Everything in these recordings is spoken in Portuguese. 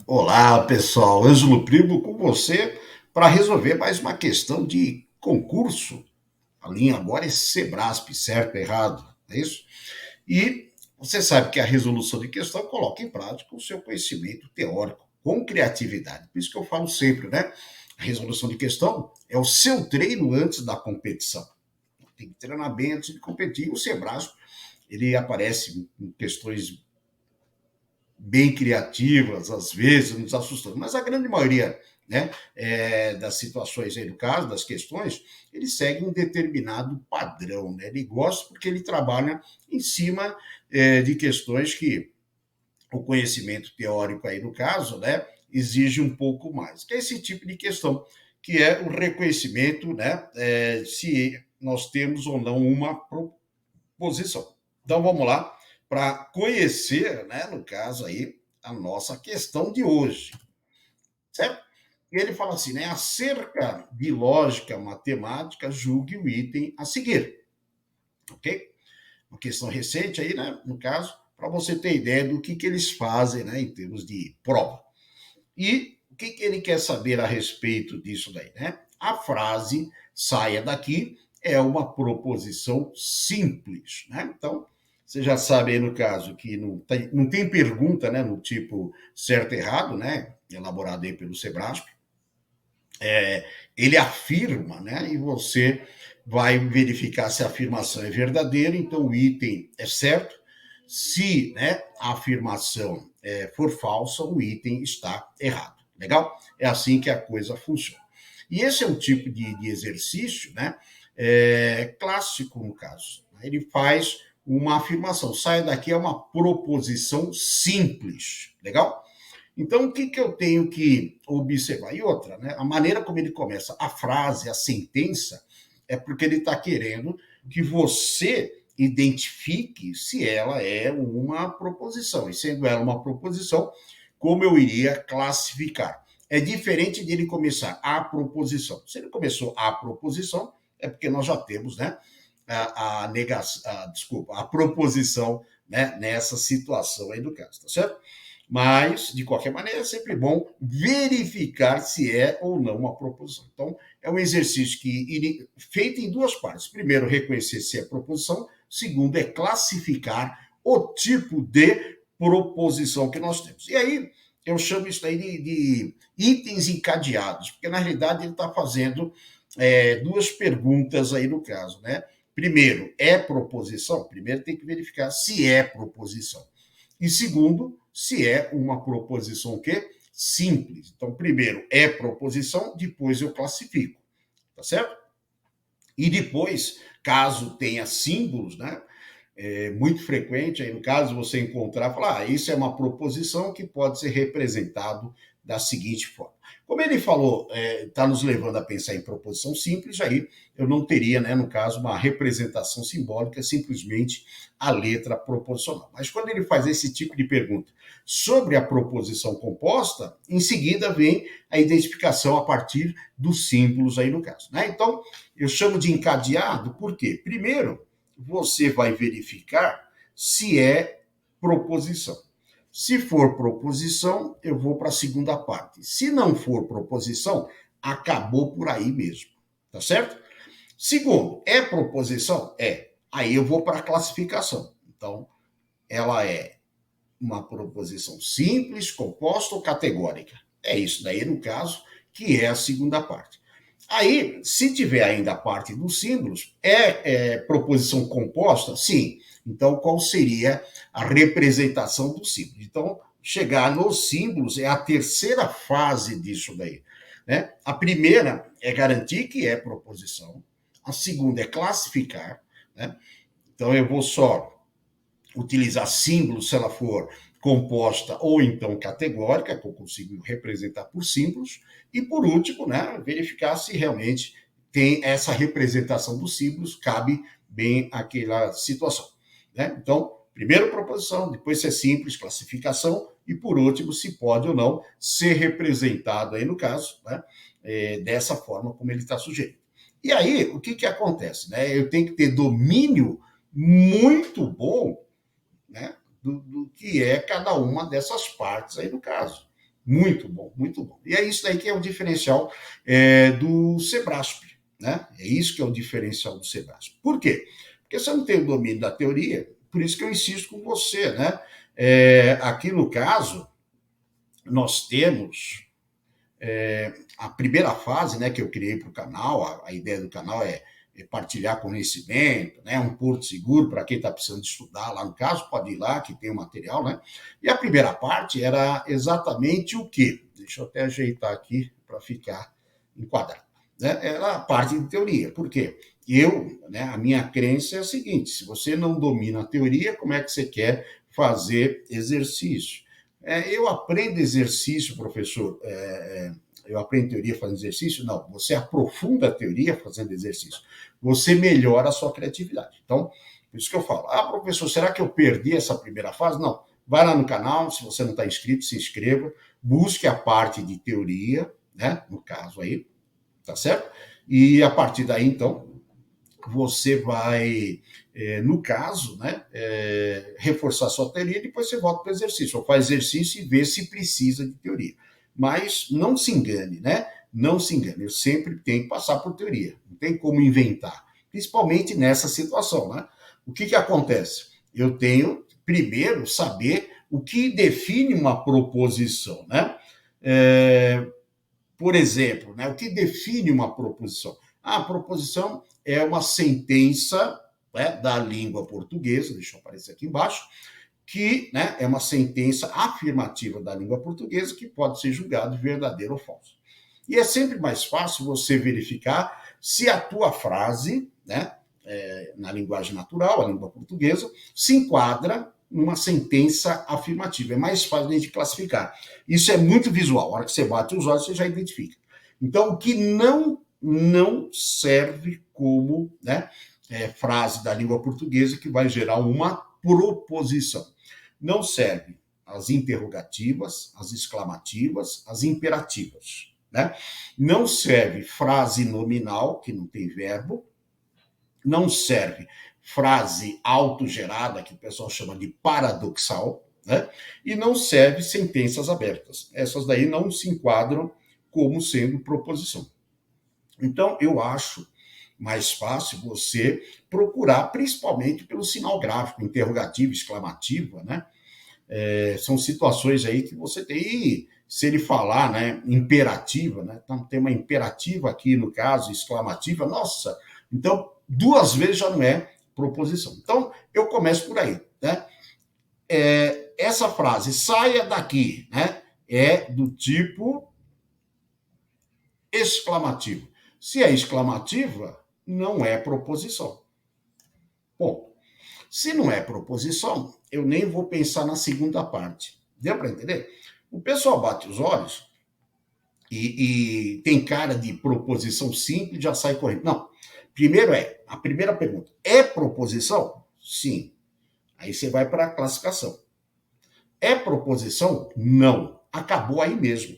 Olá, pessoal. Ângelo Primo com você para resolver mais uma questão de concurso. A linha agora é Sebrasp, certo, errado, é isso? E você sabe que a resolução de questão coloca em prática o seu conhecimento teórico com criatividade. Por isso que eu falo sempre, né? A resolução de questão é o seu treino antes da competição. Tem que treinar bem antes de competir. O Sebrasp, ele aparece em questões bem criativas, às vezes nos assustando, mas a grande maioria, né, das situações aí, no caso, das questões, ele segue um determinado padrão, né? Ele gosta porque ele trabalha em cima de questões que o conhecimento teórico aí, no caso, né, exige um pouco mais, que é esse tipo de questão, que é o reconhecimento, né, se nós temos ou não uma posição. Então vamos lá para conhecer, né, no caso aí, a nossa questão de hoje, certo? E ele fala assim, né, acerca de lógica matemática, julgue o item a seguir, ok? Uma questão recente aí, né, no caso, para você ter ideia do que eles fazem, né, em termos de prova. E o que ele quer saber a respeito disso daí, né? A frase saia daqui é uma proposição simples, né? Então, você já sabe aí no caso que não tem pergunta, né, no tipo certo e errado, né, elaborado aí pelo Sebrasp. Ele afirma, né, e você vai verificar se a afirmação é verdadeira, então o item é certo. Se, né, a afirmação for falsa, o item está errado. Legal? É assim que a coisa funciona. E esse é um tipo de exercício, né, clássico, no caso. Ele faz uma afirmação. Saia daqui é uma proposição simples. Legal? Então, o que eu tenho que observar? E outra, né? A maneira como ele começa a frase, a sentença, é porque ele está querendo que você identifique se ela é uma proposição. E sendo ela uma proposição, como eu iria classificar? É diferente de ele começar a proposição. Se ele começou a proposição, é porque nós já temos, né, desculpa, a proposição, né, nessa situação aí do caso, tá certo? Mas, de qualquer maneira, é sempre bom verificar se é ou não uma proposição. Então, é um exercício que feito em duas partes. Primeiro, reconhecer se é proposição. Segundo, é classificar o tipo de proposição que nós temos. E aí, eu chamo isso aí de itens encadeados, porque na realidade ele está fazendo duas perguntas aí no caso, né? Primeiro, é proposição? Primeiro tem que verificar se é proposição. E segundo, se é uma proposição o quê? Simples. Então, primeiro é proposição, depois eu classifico, tá certo? E depois, caso tenha símbolos, né? É muito frequente, aí no caso, você encontrar, falar, isso é uma proposição que pode ser representado da seguinte forma. Como ele falou, está nos levando a pensar em proposição simples, aí eu não teria, né, no caso, uma representação simbólica, simplesmente a letra proposicional. Mas quando ele faz esse tipo de pergunta sobre a proposição composta, em seguida vem a identificação a partir dos símbolos aí no caso. Né? Então, eu chamo de encadeado, por quê? Primeiro, você vai verificar se é proposição. Se for proposição, eu vou para a segunda parte. Se não for proposição, acabou por aí mesmo. Tá certo? Segundo, é proposição? É. Aí eu vou para a classificação. Então, ela é uma proposição simples, composta ou categórica. É isso daí, no caso, que é a segunda parte. Aí, se tiver ainda a parte dos símbolos, proposição composta? Sim. Então, qual seria a representação dos símbolos? Então, chegar nos símbolos é a terceira fase disso daí. Né? A primeira é garantir que é proposição. A segunda é classificar. Né? Então, eu vou só utilizar símbolos se ela for composta ou então categórica, que eu consigo representar por símbolos, e por último, né, verificar se realmente tem essa representação dos símbolos, cabe bem aquela situação. Né? Então, primeiro proposição, depois se é simples, classificação, e por último, se pode ou não ser representado aí no caso, né, dessa forma como ele está sugerindo. E aí, o que acontece? Né? Eu tenho que ter domínio muito bom, né, do que é cada uma dessas partes aí do caso. Muito bom, muito bom. E é isso daí que é o diferencial do Sebrasp, né? É isso que é o diferencial do Sebrasp. Por quê? Porque você não tem o domínio da teoria, por isso que eu insisto com você, né? Aqui no caso, nós temos a primeira fase, né, que eu criei para o canal, a ideia do canal é partilhar conhecimento, né, um porto seguro para quem está precisando de estudar lá no caso, pode ir lá que tem o material, né? E a primeira parte era exatamente o quê? Deixa eu até ajeitar aqui para ficar enquadrado. Né? Era a parte de teoria. Por quê? Né, a minha crença é a seguinte: se você não domina a teoria, como é que você quer fazer exercício? Eu aprendo exercício, professor. Eu aprendo teoria fazendo exercício? Não, você aprofunda a teoria fazendo exercício. Você melhora a sua criatividade. Então, por isso que eu falo, professor, será que eu perdi essa primeira fase? Não. Vai lá no canal, se você não está inscrito, se inscreva, busque a parte de teoria, né? No caso aí, tá certo? E a partir daí, então, você vai, no caso, né, reforçar sua teoria e depois você volta para o exercício, ou faz exercício e vê se precisa de teoria. Mas não se engane, né? Não se engane, eu sempre tenho que passar por teoria, não tem como inventar, principalmente nessa situação, né? O que acontece? Eu tenho, primeiro, saber o que define uma proposição, né? Por exemplo, né, o que define uma proposição? A proposição é uma sentença, né, da língua portuguesa, deixa eu aparecer aqui embaixo, que, né, é uma sentença afirmativa da língua portuguesa que pode ser julgado verdadeiro ou falso. E é sempre mais fácil você verificar se a tua frase, né, na linguagem natural, a língua portuguesa, se enquadra numa sentença afirmativa. É mais fácil de a gente classificar. Isso é muito visual. A hora que você bate os olhos, você já identifica. Então, o que não serve como, né, frase da língua portuguesa que vai gerar uma proposição. Não serve as interrogativas, as exclamativas, as imperativas. Né? Não serve frase nominal, que não tem verbo. Não serve frase autogerada, que o pessoal chama de paradoxal, né? E não serve sentenças abertas. Essas daí não se enquadram como sendo proposição. Então, eu acho mais fácil você procurar, principalmente pelo sinal gráfico, interrogativo, exclamativa, né? São situações aí que você tem. E se ele falar, né, imperativa, né? Então, tem uma imperativa aqui no caso, exclamativa, nossa, então 2 vezes já não é proposição. Então, eu começo por aí, né? Essa frase, saia daqui, né? É do tipo exclamativo. Se é exclamativa, não é proposição. Bom, se não é proposição, eu nem vou pensar na segunda parte. Deu para entender? O pessoal bate os olhos e tem cara de proposição simples, já sai correndo. Não. Primeiro a primeira pergunta, é proposição? Sim. Aí você vai para a classificação. É proposição? Não. Acabou aí mesmo.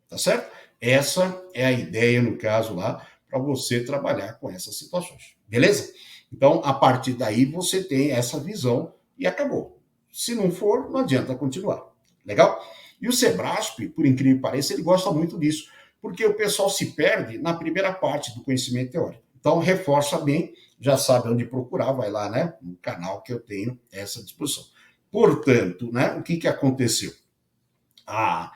Tá certo? Essa é a ideia, no caso lá, para você trabalhar com essas situações. Beleza? Então, a partir daí, você tem essa visão e acabou. Se não for, não adianta continuar. Legal? E o Sebrasp, por incrível que pareça, ele gosta muito disso, porque o pessoal se perde na primeira parte do conhecimento teórico. Então, reforça bem, já sabe onde procurar, vai lá, né, no canal que eu tenho essa disposição. Portanto, né, o que aconteceu? A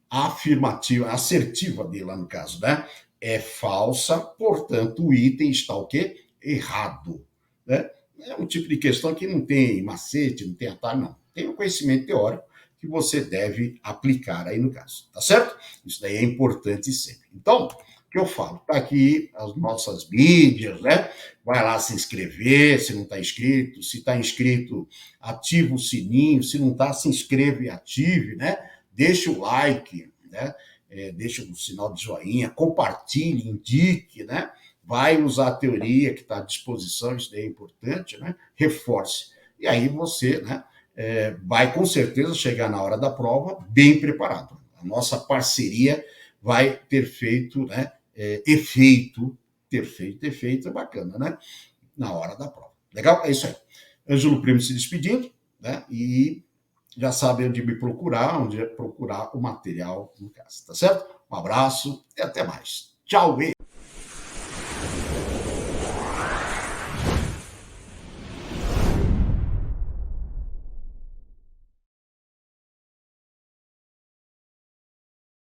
afirmativa, assertiva dele lá no caso, né, é falsa, portanto, o item está o quê? Errado. Né? É um tipo de questão que não tem macete, não tem atalho, não. Tem um conhecimento teórico que você deve aplicar aí no caso, tá certo? Isso daí é importante sempre. Então, o que eu falo? Tá aqui as nossas mídias, né? Vai lá se inscrever, se não está inscrito. Se está inscrito, ativa o sininho. Se não está, se inscreve e ative, né? Deixa o like, né? Deixa o sinal de joinha, compartilhe, indique, né? Vai usar a teoria que está à disposição, isso daí é importante, né? Reforce. E aí você, né, vai com certeza chegar na hora da prova bem preparado. A nossa parceria vai ter feito, né, efeito, ter feito efeito é bacana, né? Na hora da prova. Legal? É isso aí. Ângelo Primo se despedindo, né? E já sabem onde me procurar, onde procurar o material no caso, tá certo? Um abraço e até mais. Tchau!